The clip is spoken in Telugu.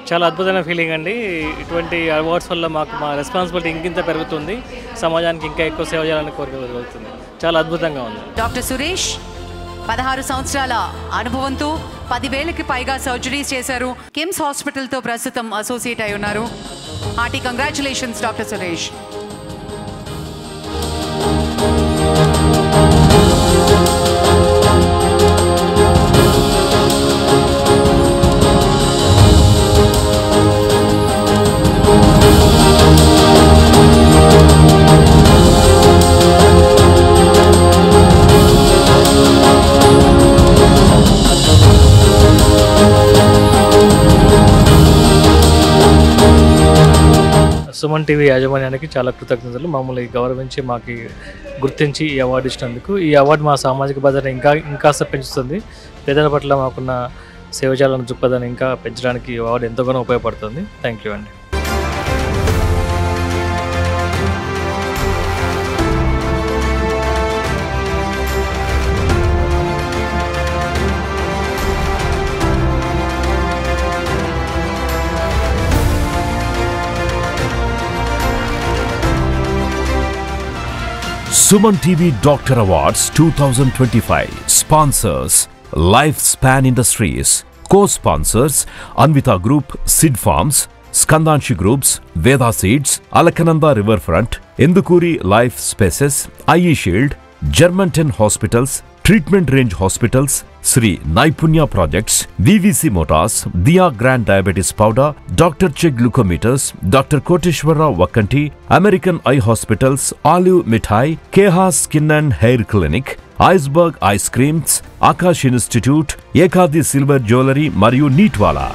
చాలా అద్భుతమైన ఫీలింగ్ అండి. ఇటువంటి అవార్డ్స్ వల్ల మాకు మా రెస్పాన్సిబిలిటీ ఇంకింత పెరుగుతుంది. సమాజానికి ఇంకా ఎక్కువ సేవ చేయాలని కోరిక కలుగుతుంది. చాలా అద్భుతంగా ఉంది. డాక్టర్ సురేష్ 16 సంవత్సరాల అనుభవంతో 10,000కి పైగా సర్జరీస్ చేశారు. కిమ్స్ హాస్పిటల్తో ప్రస్తుతం అసోసియేట్ అయి ఉన్నారు. Hearty congratulations doctor Suresh. Suman TV యాజమాన్యానికి చాలా కృతజ్ఞతలు. మమ్మల్ని గౌరవించి మాకు గుర్తించి ఈ అవార్డు ఇచ్చినందుకు. ఈ అవార్డు మా సామాజిక భద్రత ఇంకాస్త పెంచుతుంది. పేదల పట్ల మాకున్న సేవ చేయాలన్న దృక్పథాన్ని ఇంకా పెంచడానికి ఈ అవార్డు ఎంతగానో ఉపయోగపడుతుంది. థ్యాంక్ యూ అండి. Suman TV Doctor Awards 2025 sponsors Lifespan Industries, co-sponsors Anvita Group, Sid Farms, Skandanshi Groups, Veda Seeds, Alakananda Riverfront, Indukuri Life Spaces, IE Shield, Germantown Hospitals, Treatment Range Hospitals, Sri Naipunya Projects, VVC Motors, Dia Grand Diabetes Powder, Dr. Che Glucometers, Dr. Koteshwara Vakanti, American Eye Hospitals, Olive Mithai, Keha Skin and Hair Clinic, Iceberg Ice Creams, Akash Institute, Ekadi Silver Jewelry, Mariu Neatwala.